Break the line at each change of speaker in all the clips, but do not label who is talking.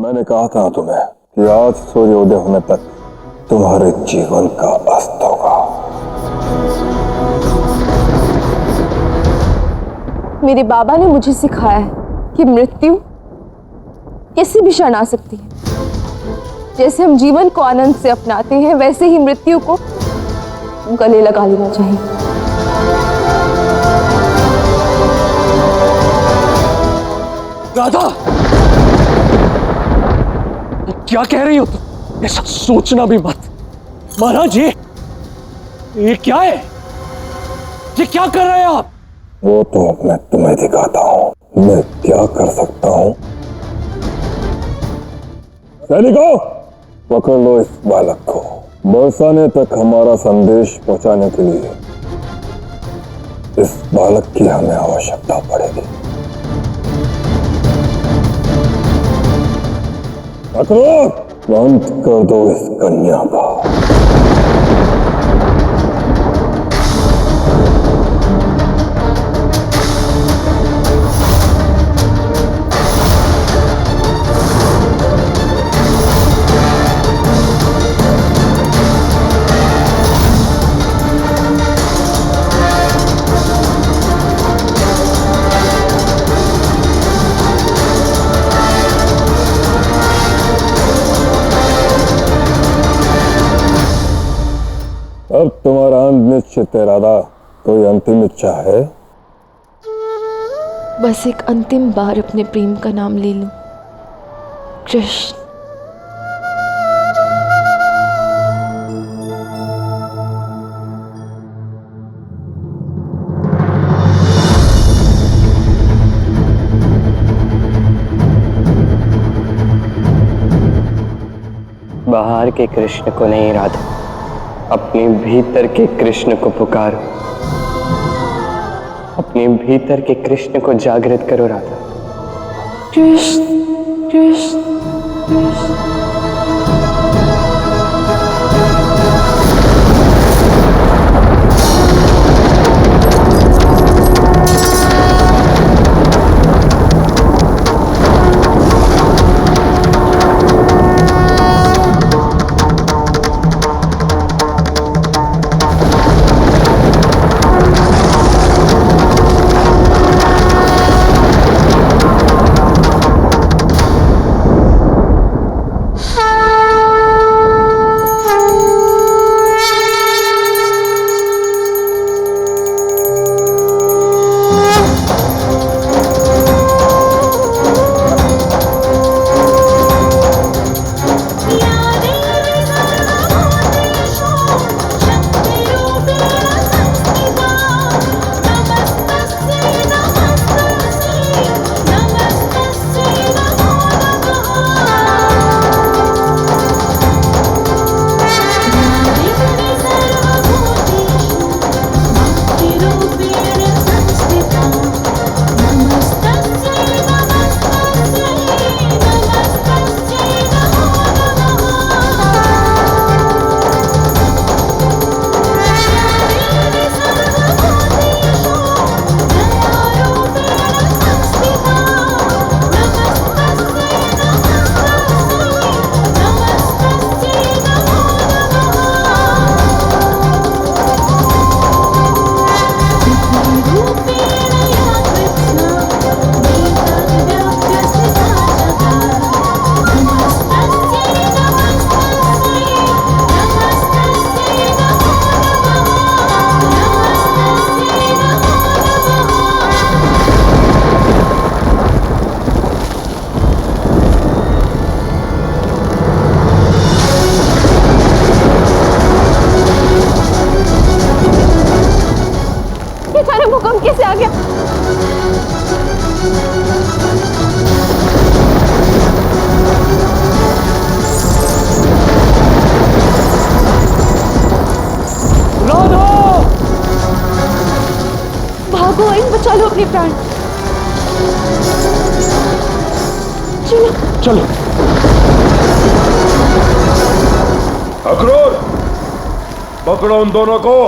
मैंने कहा था तुम्हें कि आज सूर्योदय होने तक तुम्हारे जीवन का अस्त होगा।
मेरे बाबा ने मुझे सिखाया है कि मृत्यु किसी भी क्षण आ सकती है। जैसे हम जीवन को आनंद से अपनाते हैं, वैसे ही मृत्यु को गले लगा लेना चाहिए।
राधा, क्या कह रही हो तुम? ऐसा सोचना भी मत। महाराज, ये क्या है? ये क्या कर रहे हैं आप?
वो तो अब मैं तुम्हें दिखाता हूं मैं क्या कर सकता हूं। सैनिकों, पकड़ लो इस बालक को। बरसाने तक हमारा संदेश पहुंचाने के लिए इस बालक की हमें आवश्यकता पड़ेगी। पकड़ो, बंद कर दो इस कन्या का। अब तुम्हारा अंत निश्चित है राधा। कोई अंतिम इच्छा है?
बस एक अंतिम बार अपने प्रेम का नाम ले लूं, कृष्ण।
बाहर के कृष्ण को नहीं राधा, अपने भीतर के कृष्ण को पुकारो। अपने भीतर के कृष्ण को जागृत करो राधा।
कृष्ण कृष्ण कृष्ण। भूकंप कैसे आ गया?
राधा!
भागो, इन बचा लो अपने प्राण। चलो
चलो।
अक्रूर, पकड़ो उन दोनों को।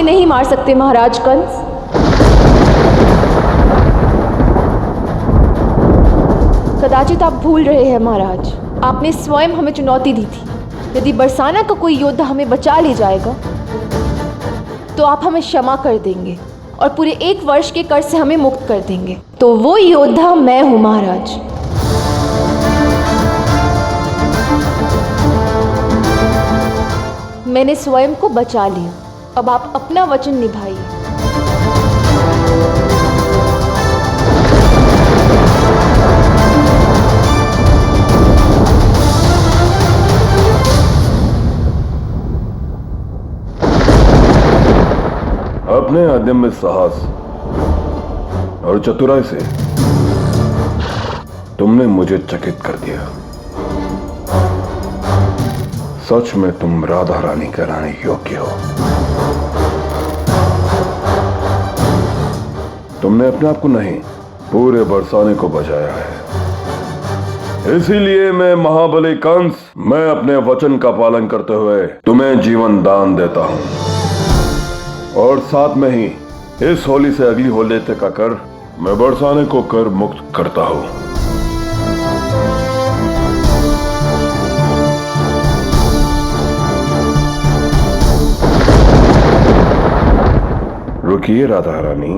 हमें नहीं मार सकते महाराज कंस। कदाचित आप भूल रहे हैं महाराज, आपने स्वयं हमें चुनौती दी थी, यदि बरसाना का कोई योद्धा हमें बचा ले जाएगा तो आप हमें क्षमा कर देंगे और पूरे 1 वर्ष के कर्ज से हमें मुक्त कर देंगे। तो वो योद्धा मैं हूं महाराज। मैंने स्वयं को बचा लिया, अब आप अपना वचन निभाइए।
अपने अदम्य साहस और चतुराई से तुमने मुझे चकित कर दिया। सच में तुम राधा रानी कहलाने योग्य हो। तुमने अपने आप को नहीं, पूरे बरसाने को बचाया है। इसीलिए मैं महाबली कंस, मैं अपने वचन का पालन करते हुए तुम्हें जीवन दान देता हूं। और साथ में ही इस होली से अगली होली तक का कर मैं बरसाने को कर मुक्त करता हूं। रुकिए राधा रानी,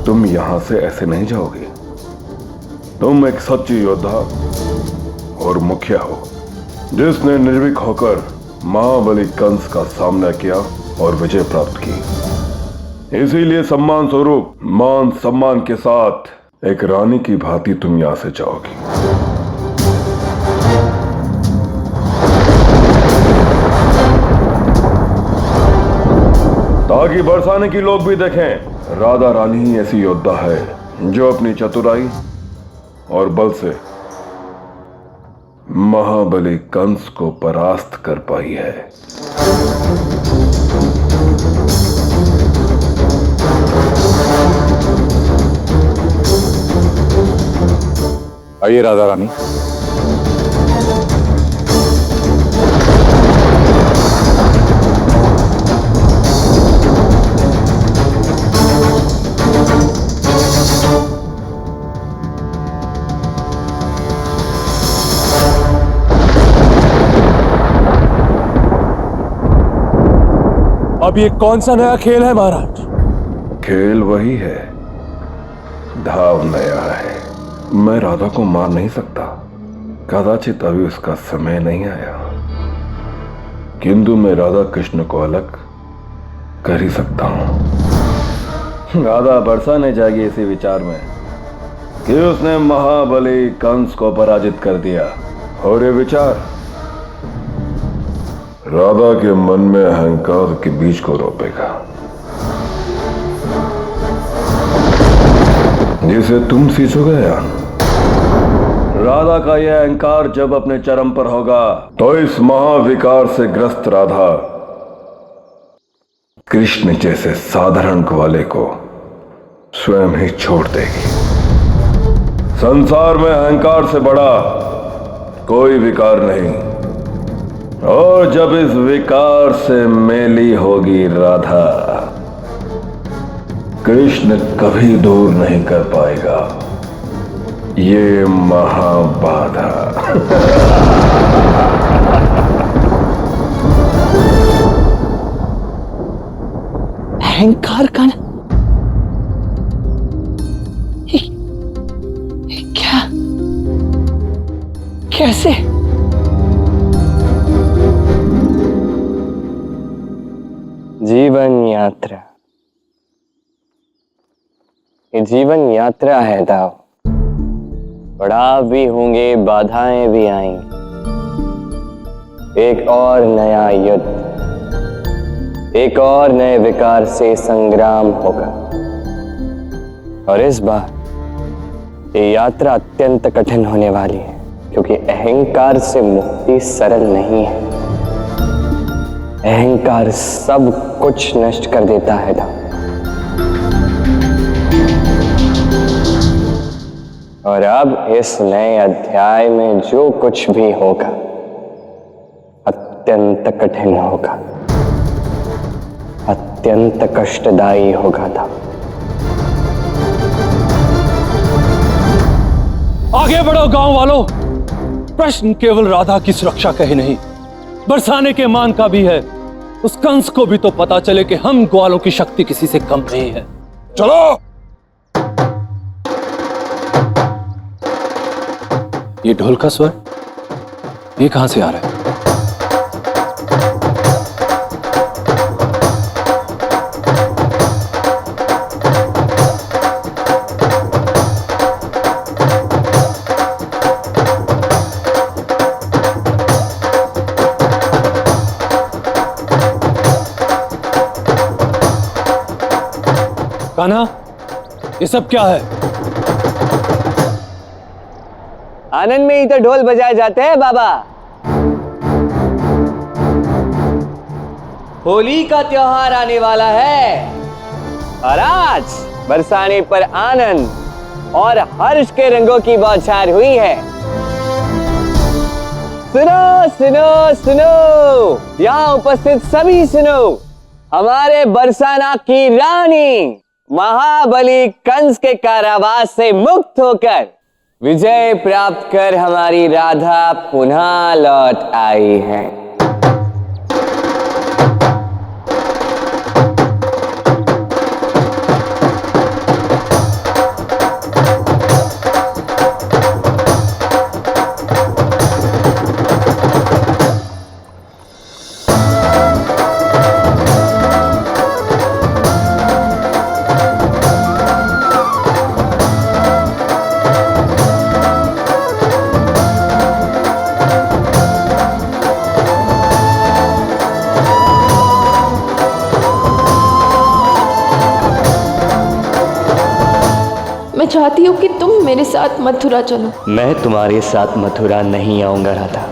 तुम यहां से ऐसे नहीं जाओगे। तुम एक सच्ची योद्धा और मुखिया हो, जिसने निर्भीक होकर महाबली कंस का सामना किया और विजय प्राप्त की। इसीलिए सम्मान स्वरूप मान सम्मान के साथ एक रानी की भांति तुम यहां से जाओगी। ताकि बरसाने की लोग भी देखें राधा रानी ही ऐसी योद्धा है जो अपनी चतुराई और बल से महाबली कंस को परास्त कर पाई है।
आइए राधा रानी।
अब ये कौन सा नया खेल है महाराज?
खेल वही है, धाव नया है। मैं राधा को मार नहीं सकता, कदाचित अभी उसका समय नहीं आया, किंतु मैं राधा कृष्ण को अलग कर ही सकता हूं। राधा बरसाने जाएगी इसी विचार में कि उसने महाबली कंस को पराजित कर दिया, और ये विचार राधा के मन में अहंकार के बीज को रोपेगा, जिसे तुम सींचोगे यान। राधा का यह अहंकार जब अपने चरम पर होगा तो इस महाविकार से ग्रस्त राधा कृष्ण जैसे साधारण ग्वाले को स्वयं ही छोड़ देगी। संसार में अहंकार से बड़ा कोई विकार नहीं, और जब इस विकार से मेली होगी राधा, कृष्ण कभी दूर नहीं कर पाएगा ये महाबाधा।
अहंकार का क्या, कैसे?
जीवन यात्रा, ये जीवन यात्रा है दाव। पड़ाव भी होंगे, बाधाएं भी आएंगी, एक और नया युद्ध, एक और नए विकार से संग्राम होगा। और इस बार ये यात्रा अत्यंत कठिन होने वाली है, क्योंकि अहंकार से मुक्ति सरल नहीं है। अहंकार सब कुछ नष्ट कर देता है दाव। और अब इस नए अध्याय में जो कुछ भी होगा अत्यंत कठिन होगा, अत्यंत कष्टदायी होगा था।
आगे बढ़ो गांव वालों। प्रश्न केवल राधा की सुरक्षा का ही नहीं, बरसाने के मान का भी है। उस कंस को भी तो पता चले कि हम ग्वालों की शक्ति किसी से कम नहीं है।
चलो।
ये ढोल का स्वर, ये कहां से आ रहा है? कान्हा, ये सब क्या है?
आनंद में ही तो ढोल बजाए जाते हैं बाबा। होली का त्योहार आने वाला है और आज बरसाने पर आनंद और हर्ष के रंगों की बौछार हुई है। सुनो सुनो सुनो, यहाँ उपस्थित सभी सुनो। हमारे बरसाना की रानी महाबली कंस के कारावास से मुक्त होकर विजय प्राप्त कर हमारी राधा पुनः लौट आई है।
मैं चाहती हूँ कि तुम मेरे साथ मथुरा चलो।
मैं तुम्हारे साथ मथुरा नहीं आऊंगा राधा।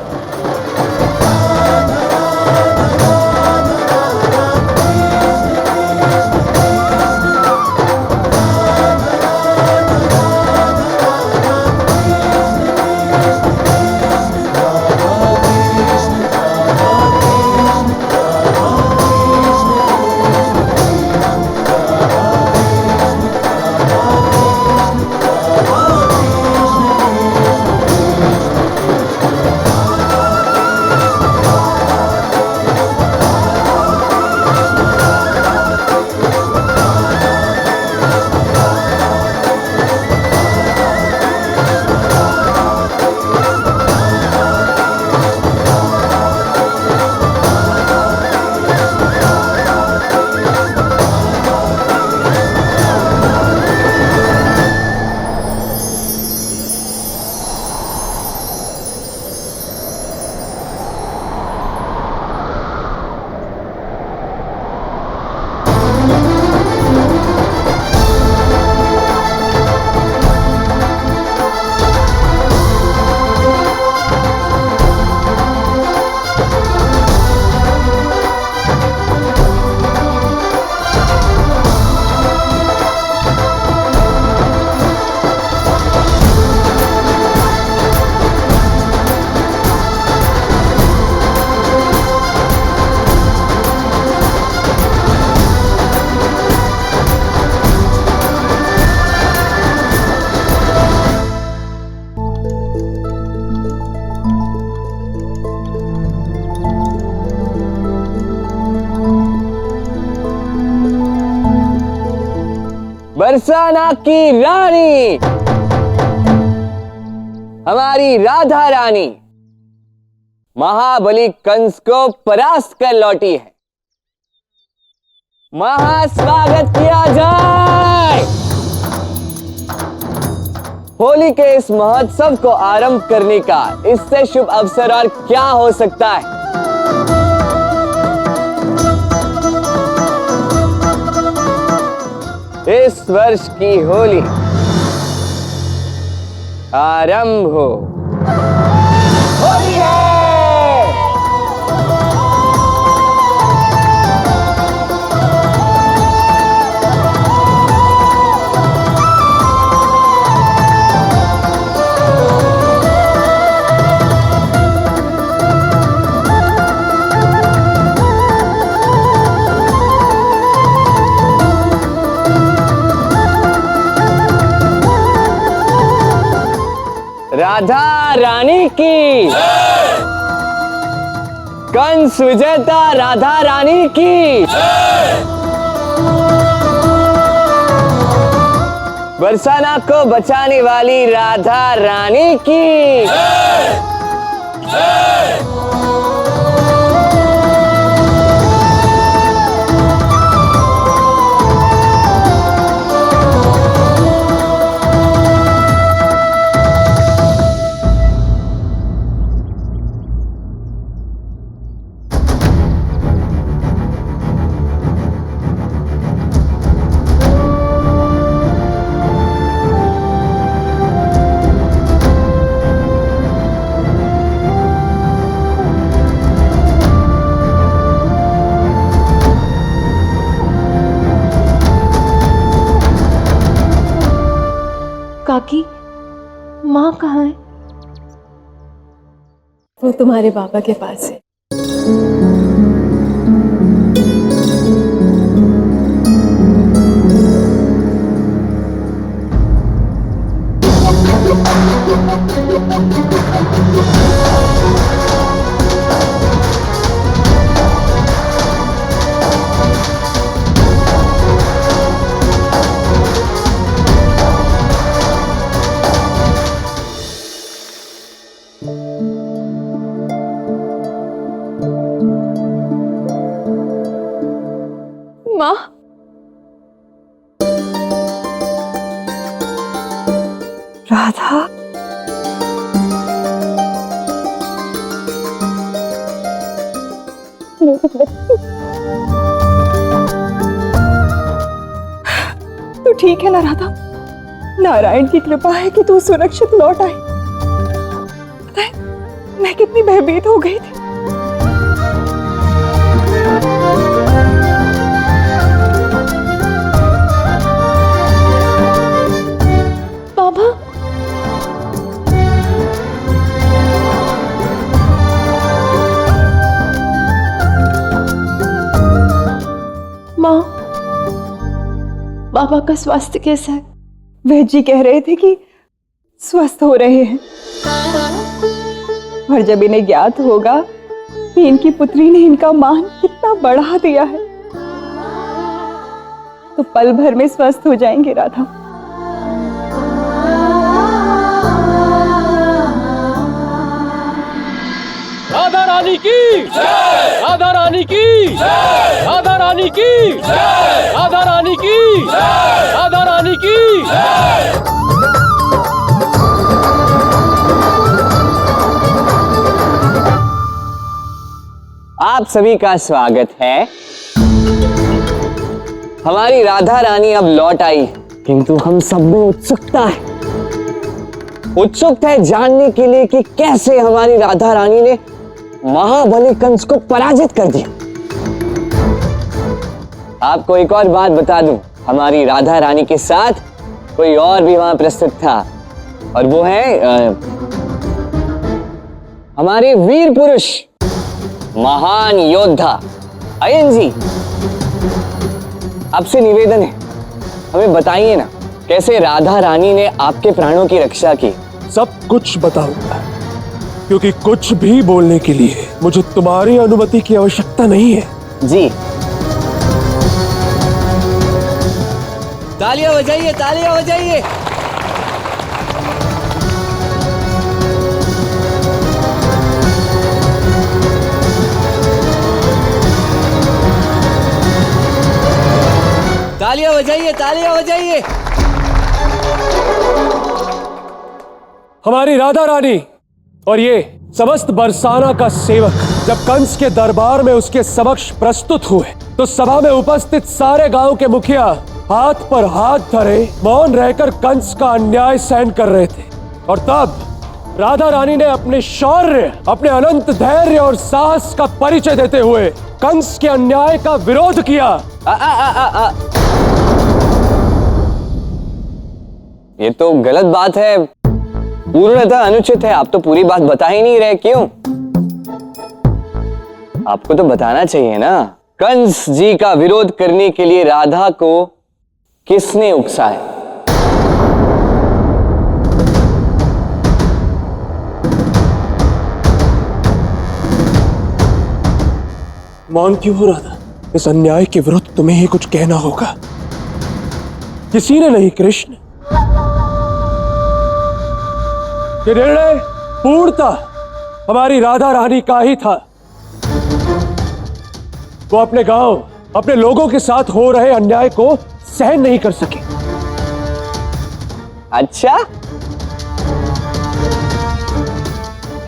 बरसाना की रानी हमारी राधा रानी महाबली कंस को परास्त कर लौटी है। महास्वागत किया जाए। होली के इस महोत्सव को आरंभ करने का इससे शुभ अवसर और क्या हो सकता है। इस वर्ष की होली आरंभ हो। होली है। राधा रानी की, कंस विजेता राधा रानी की, बरसाना को बचाने वाली राधा रानी की।
काकी, माँ कहाँ है? वो तुम्हारे बाबा के पास है। माँ, राधा, तू ठीक है ना राधा? नारायण की कृपा है कि तू सुरक्षित लौट आई। पता है मैं कितनी भयभीत हो गई थी। बाबा, माँ, बाबा का स्वास्थ्य कैसा है? वह जी कह रहे थे कि स्वस्थ हो रहे हैं, और जब इन्हें ज्ञात होगा कि इनकी पुत्री ने इनका मान कितना बढ़ा दिया है तो पल भर में स्वस्थ हो जाएंगे राधा।
राधा रानी की, राधा रानी की, राधा रानी की, राधा रानी की, राधा रानी की।
आप सभी का स्वागत है। हमारी राधा रानी अब लौट आई, किंतु हम सब में उत्सुकता है। उत्सुक है जानने के लिए कि कैसे हमारी राधा रानी ने महाबली कंस को पराजित कर दिया। आपको एक और बात बता दूं, हमारी राधा रानी के साथ कोई और भी वहां प्रस्तुत था, और वो है हमारे वीर पुरुष, महान योद्धा अयन जी। आपसे निवेदन है, हमें बताइए ना कैसे राधा रानी ने आपके प्राणों की रक्षा की।
सब कुछ बताऊंगा, क्योंकि कुछ भी बोलने के लिए मुझे तुम्हारी अनुमति की आवश्यकता नहीं है।
जी, तालियां बजाइए, तालियां बजाइए। तालियां बजाइए, तालियां बजाइए।
हमारी राधा रानी और ये समस्त बरसाना का सेवक जब कंस के दरबार में उसके समक्ष प्रस्तुत हुए तो सभा में उपस्थित सारे गांव के मुखिया हाथ पर हाथ धरे मौन रहकर कंस का अन्याय सहन कर रहे थे। और तब राधा रानी ने अपने शौर्य, अपने अनंत धैर्य और साहस का परिचय देते हुए कंस के अन्याय का विरोध किया।
ये तो गलत बात है, पूर्णतः अनुचित है। आप तो पूरी बात बता ही नहीं रहे, क्यों? आपको तो बताना चाहिए ना। कंस जी का विरोध करने के लिए राधा को किसने उकसाया?
मौन क्यों हो रहा था? इस अन्याय के विरुद्ध तुम्हें ही कुछ कहना होगा। किसी ने नहीं कृष्ण। ये निर्णय पूर्णतः हमारी राधा रानी का ही था। वो अपने गांव, अपने लोगों के साथ हो रहे अन्याय को सहन नहीं कर सकी।
अच्छा,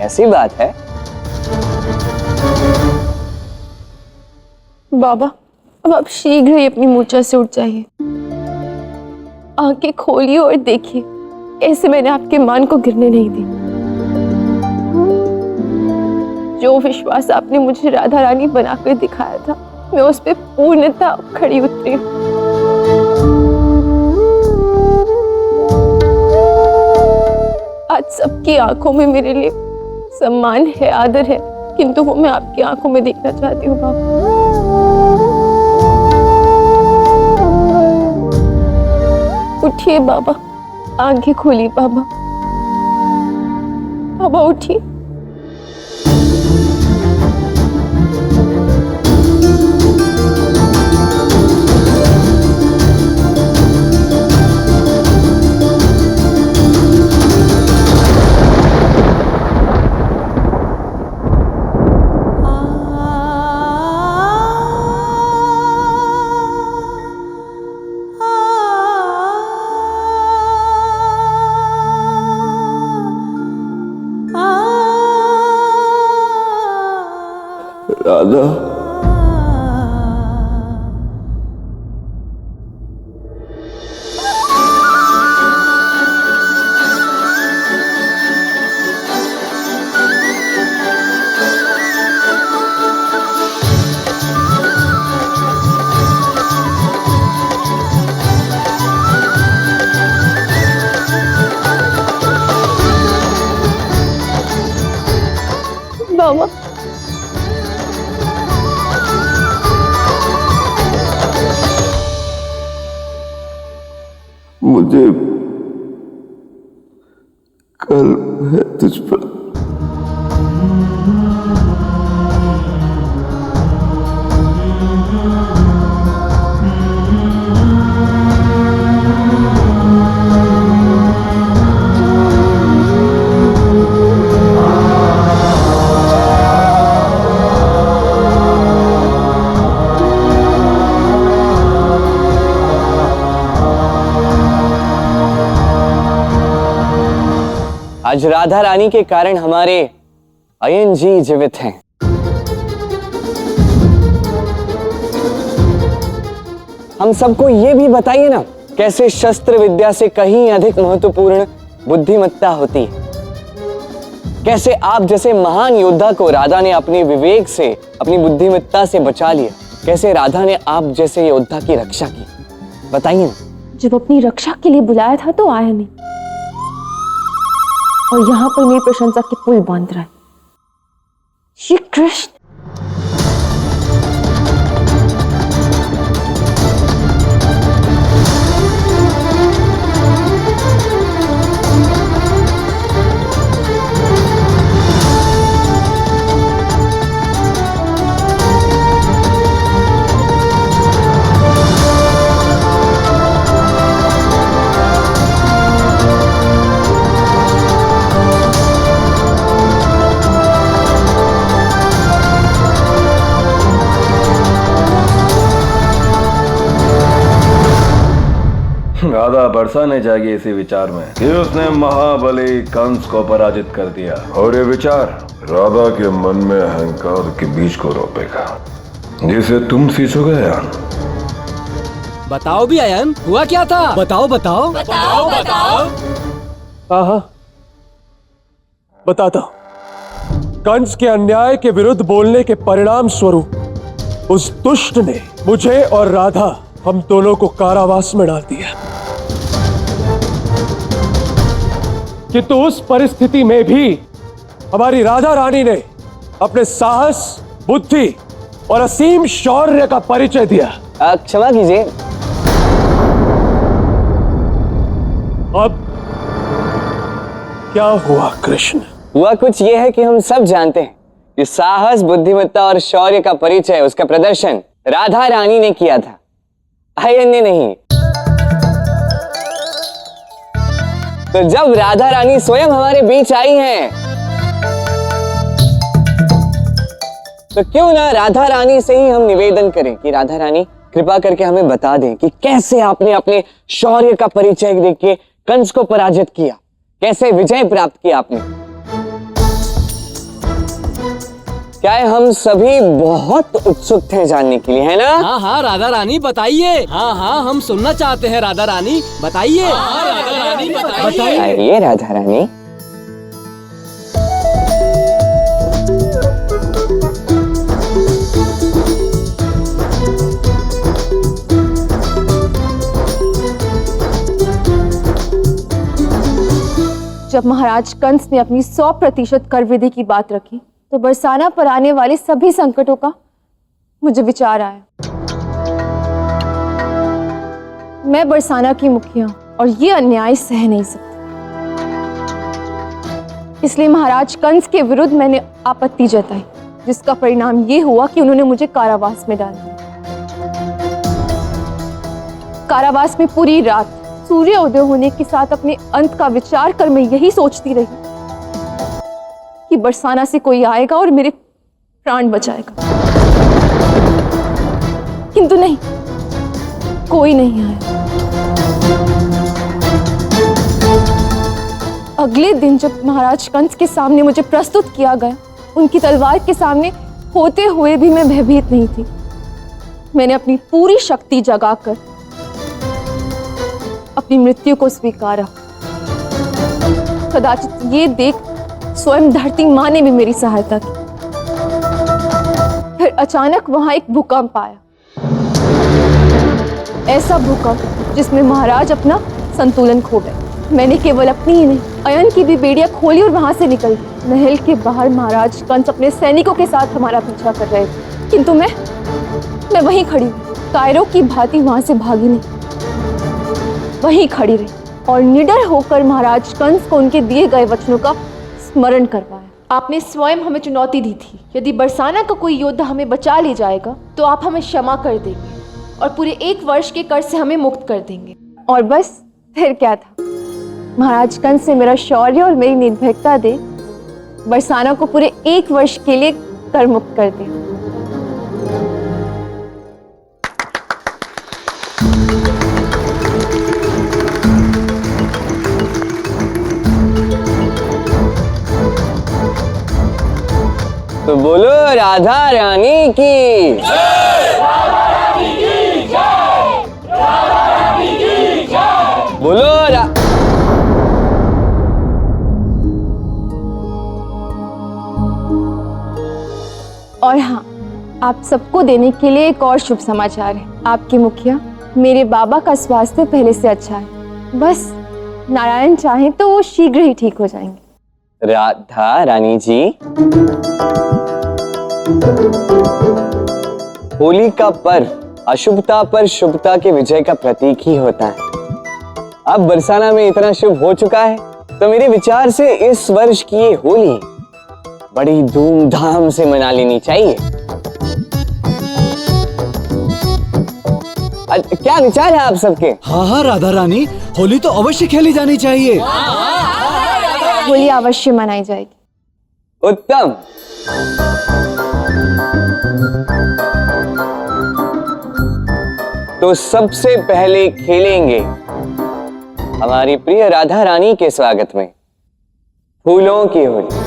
ऐसी बात है।
बाबा, अब आप शीघ्र ही अपनी मूर्छा से उठ जाइए। आंखें खोलिए और देखिए कैसे मैंने आपके मान को गिरने नहीं दी। जो विश्वास आपने मुझे राधा रानी बनाकर दिखाया था, मैं उस पे पूर्णतः खड़ी उतरी हूँ। आज सबकी आंखों में मेरे लिए सम्मान है, आदर है, किंतु वो मैं आपकी आंखों में देखना चाहती हूँ बाबा। उठिए बाबा, आंखें खोलिए बाबा। बाबा उठिए।
राधा,
बाबा,
मुझे कल है तुझ पर।
आज राधा रानी के कारण हमारे अयन जी जीवित हैं। हम सबको ये भी बताइए ना, कैसे शस्त्र विद्या से कहीं अधिक महत्वपूर्ण बुद्धिमत्ता होती है। कैसे आप जैसे महान योद्धा को राधा ने अपने विवेक से, अपनी बुद्धिमत्ता से बचा लिया। कैसे राधा ने आप जैसे योद्धा की रक्षा की, बताइए ना।
जब अपनी रक्षा के लिए बुलाया था तो आया नहीं, और यहां पर मेरी प्रशंसा के पुल बांध रहा है। श्री कृष्ण,
राधा बरसाने जाएगी इसी विचार में कि उसने महाबली कंस को पराजित कर दिया, और ये विचार राधा के मन में अहंकार के बीज को रोपेगा, जिसे तुम सींचोगे अयन।
बताओ भी अयन, हुआ क्या था? बताओ बताओ बताओ बताओ। हाँ, बताता हूं। कंस के अन्याय के विरुद्ध बोलने के परिणाम स्वरूप उस दुष्ट ने मुझे और राधा, हम दोनों को कारावास में डाल दिया। किंतु उस परिस्थिति में भी हमारी राधा रानी ने अपने साहस, बुद्धि और असीम शौर्य का परिचय दिया।
क्षमा कीजिए।
अब क्या हुआ कृष्ण?
हुआ कुछ यह है कि हम सब जानते हैं कि साहस, बुद्धिमत्ता और शौर्य का परिचय, उसका प्रदर्शन राधा रानी ने किया था, आयन ने नहीं। तो जब राधा रानी स्वयं हमारे बीच आई हैं, तो क्यों ना राधा रानी से ही हम निवेदन करें कि राधा रानी कृपा करके हमें बता दें कि कैसे आपने अपने शौर्य का परिचय देके कंस को पराजित किया, कैसे विजय प्राप्त किया आपने। क्या है, हम सभी बहुत उत्सुक थे जानने के लिए, है ना?
हाँ हाँ राधा रानी बताइए। हाँ हाँ हम सुनना चाहते हैं राधा रानी बताइए। हाँ राधा रानी
बताइए राधा रानी।
जब महाराज कंस ने अपनी 100% कर विधि की बात रखी तो बरसाना पर आने वाले सभी संकटों का मुझे विचार आया। मैं बरसाना की मुखिया और ये अन्याय सह नहीं सकती, इसलिए महाराज कंस के विरुद्ध मैंने आपत्ति जताई, जिसका परिणाम ये हुआ कि उन्होंने मुझे कारावास में डाल दिया। कारावास में पूरी रात सूर्य उदय होने के साथ अपने अंत का विचार कर मैं यही सोचती रही कि बरसाना से कोई आएगा और मेरे प्राण बचाएगा, किंतु नहीं, कोई नहीं आया। अगले दिन जब महाराज कंस के सामने मुझे प्रस्तुत किया गया, उनकी तलवार के सामने होते हुए भी मैं भयभीत नहीं थी। मैंने अपनी पूरी शक्ति जगाकर अपनी मृत्यु को स्वीकारा। कदाचित ये देख स्वयं धरती मां ने भी मेरी सहायता की। फिर अचानक वहां एक भूकंप आया, ऐसा भूकंप जिसमें महाराज अपना संतुलन खो गए। मैंने केवल अपनी ही नहीं, अयन की भी बेड़ियां खोली और वहां से निकल गई। महल के बाहर महाराज कंस अपने सैनिकों के साथ हमारा पीछा कर रहे थे, किंतु मैं वहीं खड़ी, कायरों की भांति वहां से भागी नहीं, वहीं खड़ी रही और निडर होकर महाराज कंस को उनके दिए गए वचनों का स्मरण करवाया। आपने स्वयं हमें चुनौती दी थी, यदि बरसाना का कोई योद्धा हमें बचा ले जाएगा तो आप हमें क्षमा कर देंगे और पूरे 1 वर्ष के कर से हमें मुक्त कर देंगे। और बस फिर क्या था, महाराज कंस से मेरा शौर्य और मेरी निर्भीकता दे बरसाना को पूरे 1 वर्ष के लिए कर मुक्त कर दिया।
तो बोलो राधा रानी की बोलो
और हाँ, आप सबको देने के लिए एक और शुभ समाचार है। आपके मुखिया मेरे बाबा का स्वास्थ्य पहले से अच्छा है, बस नारायण चाहे तो वो शीघ्र ही ठीक हो जाएंगे।
राधा रानी जी, होली का पर्व अशुभता पर शुभता के विजय का प्रतीक ही होता है। अब बरसाना में इतना शुभ हो चुका है तो मेरे विचार से इस वर्ष की ये होली बड़ी धूमधाम से मना लेनी चाहिए। क्या विचार है आप सबके?
हाँ हाँ राधा रानी, होली तो अवश्य खेली जानी चाहिए।
होली अवश्य मनाई जाएगी।
उत्तम। तो सबसे पहले खेलेंगे हमारी प्रिय राधा रानी के स्वागत में फूलों की होली।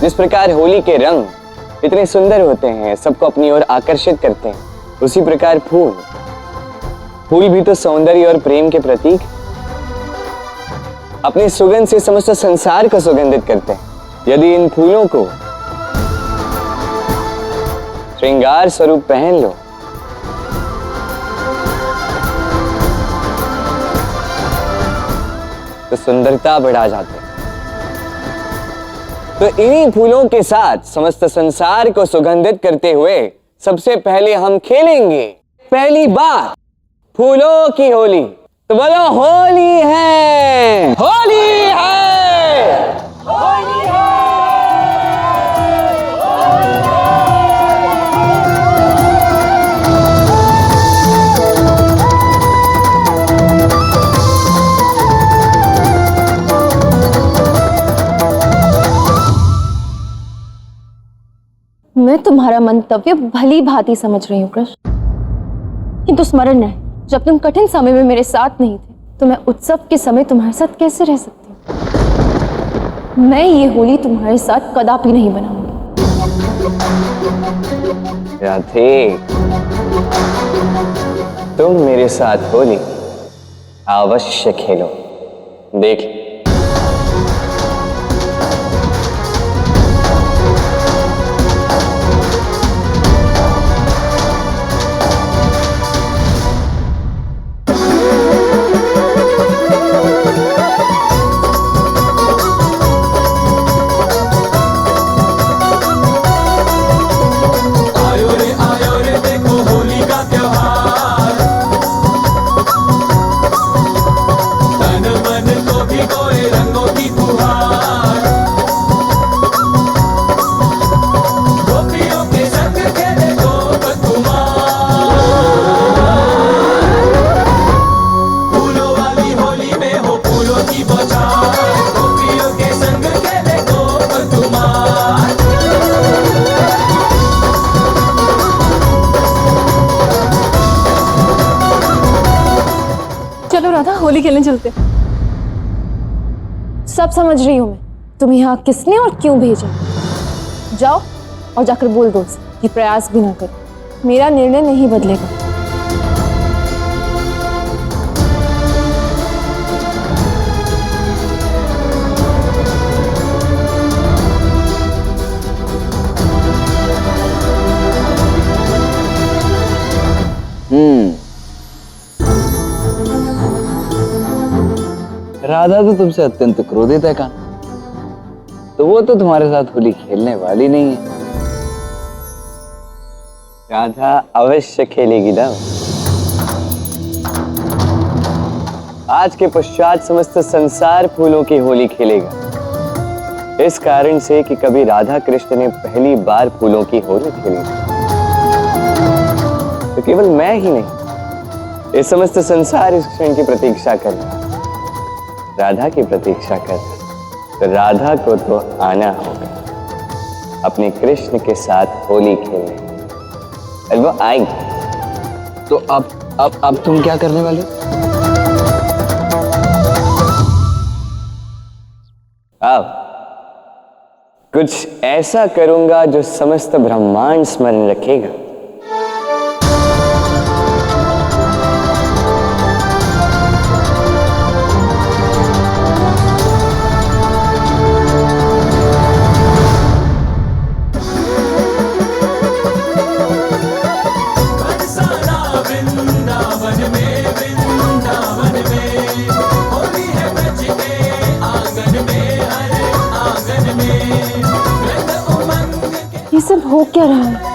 जिस प्रकार होली के रंग इतने सुंदर होते हैं, सबको अपनी ओर आकर्षित करते हैं, उसी प्रकार फूल भी तो सौंदर्य और प्रेम के प्रतीक अपनी सुगंध से समस्त संसार को सुगंधित करते हैं। यदि इन फूलों को श्रृंगार स्वरूप पहन लो तो सुंदरता बढ़ा जाती है। तो इन्हीं फूलों के साथ समस्त संसार को सुगंधित करते हुए सबसे पहले हम खेलेंगे पहली बार फूलों की होली। तो बोलो होली है, होली है।
मैं तुम्हारा मंतव्य भली भांति समझ रही हूँ कृष्ण, किंतु स्मरण रहे, जब तुम कठिन समय में मेरे साथ नहीं थे तो मैं उत्सव के समय तुम्हारे साथ कैसे रह सकती हूँ। मैं ये होली तुम्हारे साथ कदापि नहीं बनाऊंगी।
राधे, तुम मेरे साथ होली अवश्य खेलो, देख।
होली खेलने चलते। सब समझ रही हूं मैं, तुम यहाँ किसने और क्यों भेजा। जाओ और जाकर बोल दो उसे कि प्रयास भी ना करो, मेरा निर्णय नहीं बदलेगा।
राधा तो तुमसे अत्यंत क्रोधित है कान, तो वो तो तुम्हारे साथ होली खेलने वाली नहीं है। राधा अवश्य खेलेगी ना। आज के पश्चात समस्त संसार फूलों की होली खेलेगा, इस कारण से कि कभी राधा कृष्ण ने पहली बार फूलों की होली खेली। तो केवल मैं ही नहीं, इस समस्त संसार इस क्षण की प्रतीक्षा कर रहा, राधा की प्रतीक्षा कर रहा। तो राधा को तो आना होगा अपने कृष्ण के साथ होली खेलने, और वो आएगी। तो अब तुम क्या करने वाले? अब कुछ ऐसा करूंगा जो समस्त ब्रह्मांड स्मरण रखेगा।
ये सब हो क्या रहा है?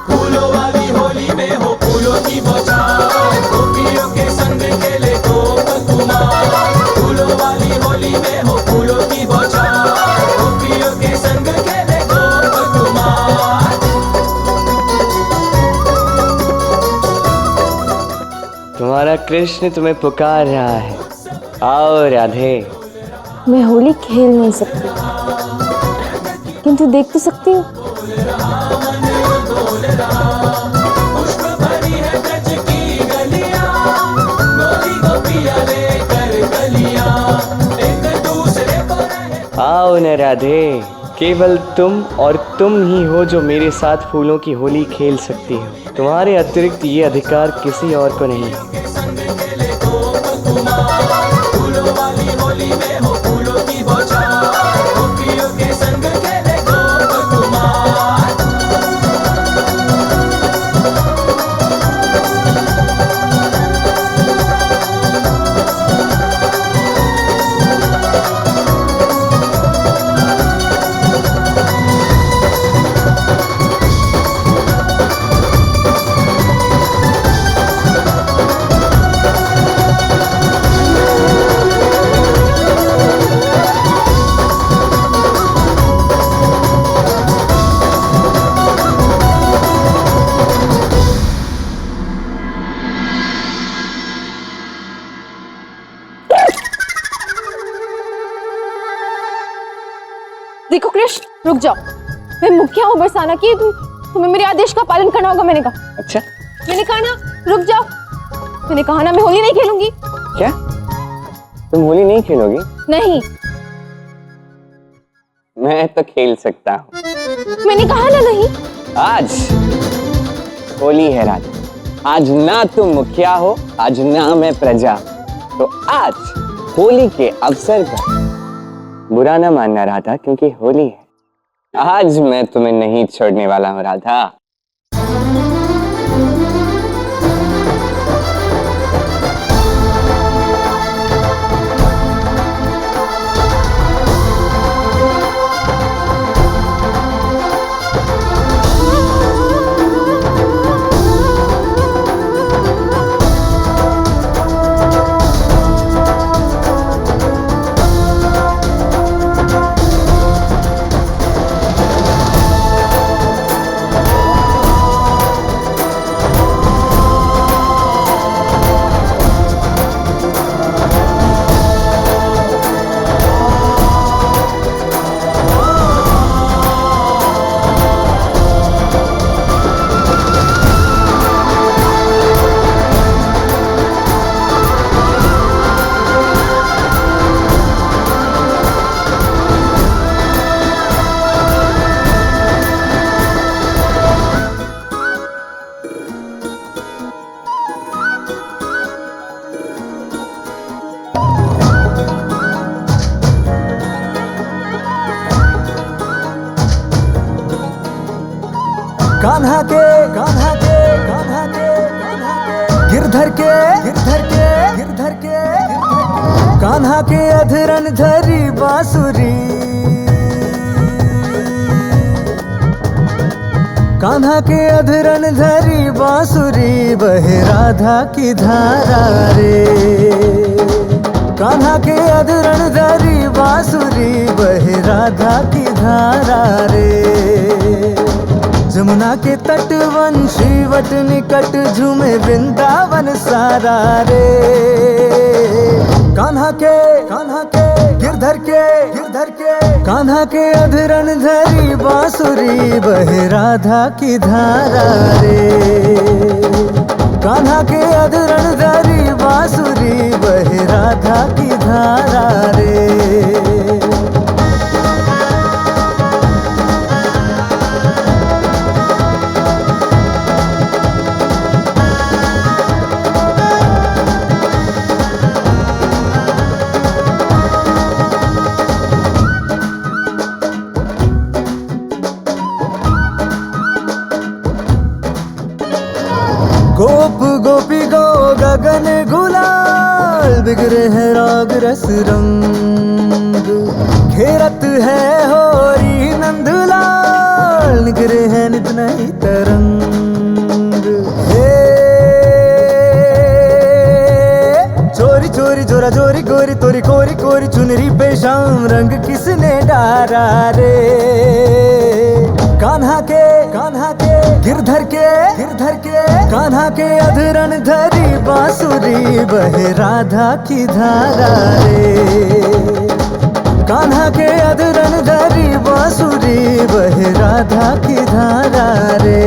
फूलों वाली होली में हो फूलों की बौछार, गोपियों के संग खेले गोप कुमार। फूलों वाली होली में हो फूलों की बौछार, गोपियों के संग खेले गोप कुमार।
तुम्हारा कृष्ण तुम्हें पुकार रहा है, आओ राधे।
मैं होली खेल नहीं सकती, किंतु देख तो सकती हूँ।
आओ न राधे, केवल तुम और तुम ही हो जो मेरे साथ फूलों की होली खेल सकती हो। तुम्हारे अतिरिक्त ये अधिकार किसी और को नहीं है।
फूलों वाली होली में हो फूलों की बौछार, गोपियों के संग खेले गोप कुमार।
देखो कृष्ण, रुक जाओ। मैं मुखिया हूँ बरसाना की, तुम्हें मेरे आदेश का पालन करना होगा। मैंने कहा।
अच्छा,
मैंने कहा ना, रुक जाओ। मैंने कहा ना, मैं होली नहीं खेलूंगी।
क्या तुम होली नहीं खेलोगी?
नहीं।
मैं तो खेल सकता हूँ।
मैंने कहा ना नहीं।
आज होली है राधा, आज ना तुम मुखिया हो, आज ना मैं प्रजा, तो आज होली के अवसर पर बुरा ना मानना राधा, क्योंकि होली है। आज मैं तुम्हें नहीं छोड़ने वाला हूँ राधा।
कान्हा के कान्हा के कान्हा के कान्हा के गिरधर के गिरधर के गिरधर के कान्हा के अधरन धरी बांसुरी, कान्हा के अधरन धरी बांसुरी, बहे राधा की धारा रे। कान्हा के अधरन धरी बांसुरी, बहे राधा की धारा रे। जमुना के तट वंशी वट निकट झूमे वृंदावन सारा रे। कान्हा के गिरधर के गिरधर के कान्हा के अधरन धरी बांसुरी, बहे राधा की धारा रे। कान्हा के अधरन धरी बांसुरी, बहे राधा की धारा रे। गोप गोपी गो गगन गुलाल, बिगड़े हैं राग रस रंग, घेरत है होरी नंदलाल, निगरे हैं नित नई तरंग। हे चोरी चोरी जोरा जोरी गोरी तोरी कोरी कोरी चुनरी पे शाम रंग किसने डारा रे। कान्हा के गिरधर के कान्हा के अधरन धरी बांसुरी, बहे राधा की धारा रे। कान्हा के अधरन धरी बांसुरी, बहे राधा की धारा रे।